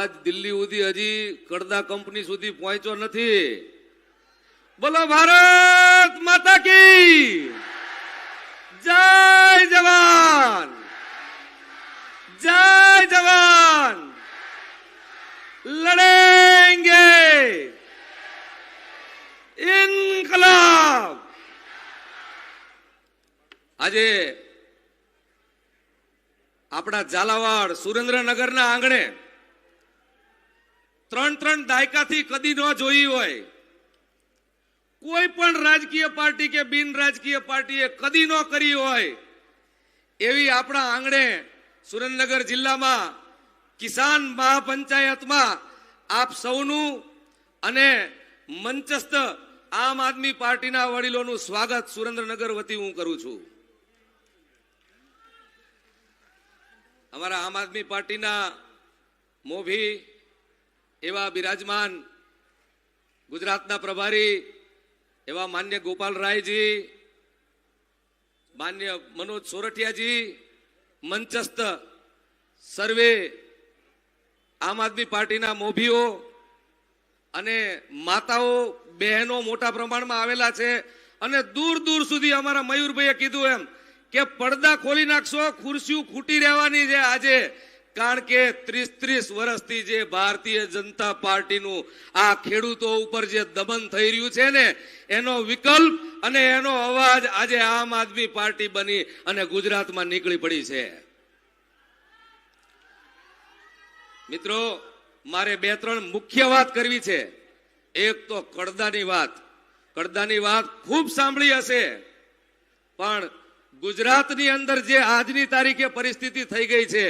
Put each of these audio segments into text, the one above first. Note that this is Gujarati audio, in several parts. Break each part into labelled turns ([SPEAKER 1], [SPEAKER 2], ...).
[SPEAKER 1] અવાજ દિલ્હી સુધી હજી કડદા કંપની સુધી પહોંચ્યો નથી. બોલો ભારત માતા કી જય જવાન, જય જવાન, લડેંગે ઇન્કલાબ. આજે આપણા ઝાલાવાડ સુરેન્દ્રનગરના આંગણે 3 દાયકાથી કદી ન જોઈ હોય કોઈ પણ રાજકીય પાર્ટી કે બિન રાજકીય પાર્ટીએ કદી ન કરી હોય એવી આપણા આંગણે સુરેન્દ્રનગર જિલ્લામાં કિસાન મહાપંચાયતમાં આપ સૌનું અને મંચસ્થ આમ આદમી પાર્ટીના વડીલોનું સ્વાગત સુરેન્દ્રનગર વતી હું કરું છું. અમારા આમ આદમી પાર્ટીના મોભી એવા બિરાજમાન ગુજરાતના પ્રભારી એવા માન્ય ગોપાલરાયજી, માન્ય મનોજ સોરઠિયાજી, મંચસ્થ સર્વે આમ આદમી પાર્ટીના મોભીઓ અને માતાઓ બહેનો મોટા પ્રમાણમાં આવેલા છે. અને દૂર દૂર સુધી અમારા મયુરભાઈએ કીધું એમ કે પડદા ખોલી નાખશો, ખુરશીઓ ખૂટી રહેવાની છે આજે. કારણ કે 30 વર્ષથી જે ભારતીય જનતા પાર્ટીનું આ ખેડૂતો ઉપર જે દમન થઈ રહ્યું છે ને એનો વિકલ્પ અને એનો અવાજ આજે આમ આદમી પાર્ટી બની અને ગુજરાતમાં નીકળી પડી છે. મિત્રો, મારે 2-3 મુખ્ય વાત કરવી છે. એક તો કડદાની વાત ખૂબ સાંભળી હશે, પણ ગુજરાતની અંદર જે આજની તારીખે પરિસ્થિતિ થઈ ગઈ છે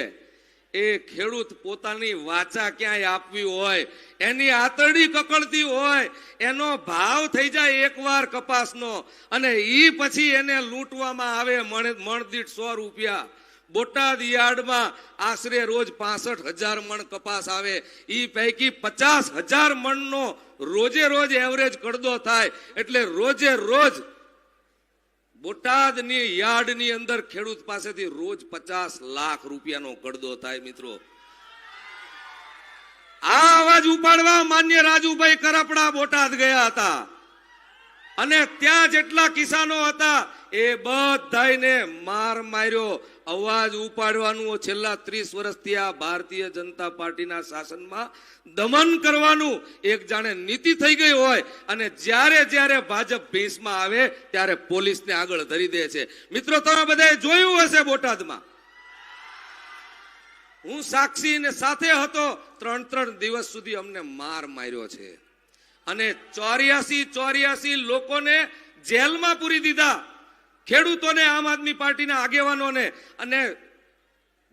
[SPEAKER 1] એ ખેડૂત પોતાની વાચા ક્યાંય આપવી હોય, એની આતરડી કકડતી હોય, એનો ભાવ થઈ જાય એકવાર કપાસનો અને ઈ પછી એને લૂંટવામાં આવે મણ દીઠ 100 રૂપિયા. બોટાદ યાર્ડમાં આશરે રોજ 65,000 મણ કપાસ આવે, ઈ પૈકી 50,000 મણનો રોજે રોજ એવરેજ કડદો થાય. એટલે રોજે રોજ બોટાદની યાર્ડની અંદર ખેડૂત પાસેથી રોજ 50 લાખ રૂપિયાનો કડદો થાય. મિત્રો, આ અવાજ ઉપાડવા માન્ય રાજુભાઈ કરપડા બોટાદ ગયા હતા અને ત્યાં જેટલા કિસાનો હતા એ બધાને માર માર્યો. અવાજ ઉપાડવાનું છેલ્લા 30 વર્ષથી આ ભારતીય જનતા પાર્ટીના શાસનમાં દમન કરવાનું એક જાણે નીતિ થઈ ગઈ હોય અને જ્યારે ભાજપ ભેંસમાં આવે ત્યારે પોલીસને આગળ ધરી દે છે. મિત્રો, તમે બધાએ જોયું હશે બોટાદમાં હું સાક્ષી ને સાથે હતો. 3 દિવસ સુધી અમને માર માર્યો છે અને 84 લોકોને જેલમાં પૂરી દીધા. ખેડૂતોને, આમ આદમી પાર્ટીના આગેવાનોને અને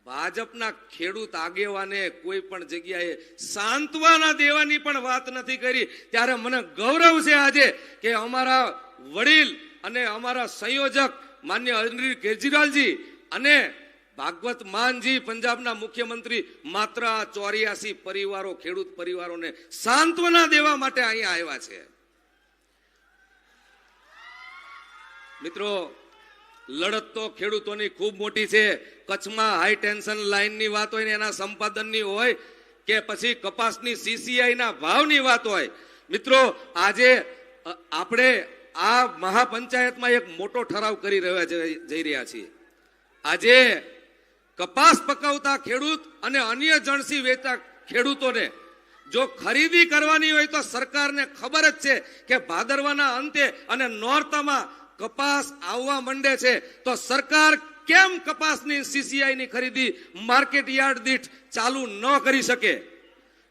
[SPEAKER 1] ભાજપના ખેડૂત આગેવાને કોઈ પણ જગ્યાએ સાંત્વના દેવાની પણ વાત નથી કરી. ત્યારે મને ગૌરવ છે આજે કે અમારા વડીલ અને અમારા સંયોજક માન્ય અરવિંદ કેજરીવાલજી અને ભાગવત માનજી પંજાબના મુખ્યમંત્રી માત્ર 84 પરિવારો, ખેડૂત પરિવારોને સાંત્વના દેવા માટે અહીંયા આવ્યા છે. મિત્રો, લડત તો ખેડૂતોની ખૂબ મોટી છે. કચ્છમાં હાઈ ટેન્શન લાઈનની વાત હોય ને એના સંપાદનની હોય કે પછી કપાસની CCI ના ભાવની વાત હોય. મિત્રો, આજે આપણે આ મહાપંચાયતમાં એક મોટો ઠરાવ કરી જઈ રહ્યા છીએ. આજે કપાસ પકવતા ખેડૂત અને અન્ય જણસી વેચતા ખેડૂતોને જો ખરીદી કરવાની હોય તો સરકારને ખબર જ છે કે ભાદરવાના અંતે અને નોરતામાં કપાસ આવવા માંડે છે, તો સરકાર કેમ કપાસની CCI ની ખરીદી માર્કેટ યાર્ડ દીઠ ચાલુ ન કરી શકે?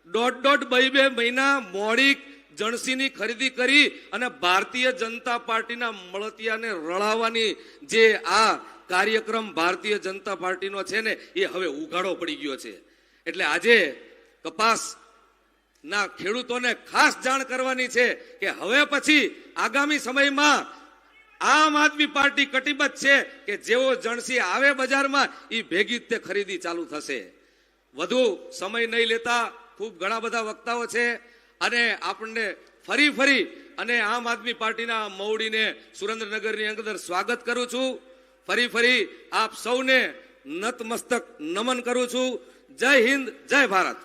[SPEAKER 1] 1.5-2 મહિના મોડી જણસીની ખરીદી કરી અને ભારતીય જનતા પાર્ટીના મળતિયાને રળાવવાની જે આ કાર્યક્રમ ભારતીય જનતા પાર્ટીનો છે ને એ હવે ઉઘાડો પડી ગયો છે. એટલે આજે કપાસના ખેડૂતોને ખાસ જાણ કરવાની છે કે હવે પછી આગામી સમયમાં આમ આદમી પાર્ટી કટિબદ્ધ છે કે જેવો જણસી આવે બજારમાં એ ભેગી જ તે ખરીદી ચાલુ થશે. વધુ સમય નહીં લેતા, ખૂબ ઘણા બધા વક્તાઓ છે અને આપણને ફરી અને આમ આદમી પાર્ટીના મવડીને સુરેન્દ્રનગરની અંદર સ્વાગત કરું છું. ફરી આપ સૌને નતમસ્તક નમન કરું છું. જય હિન્દ, જય ભારત.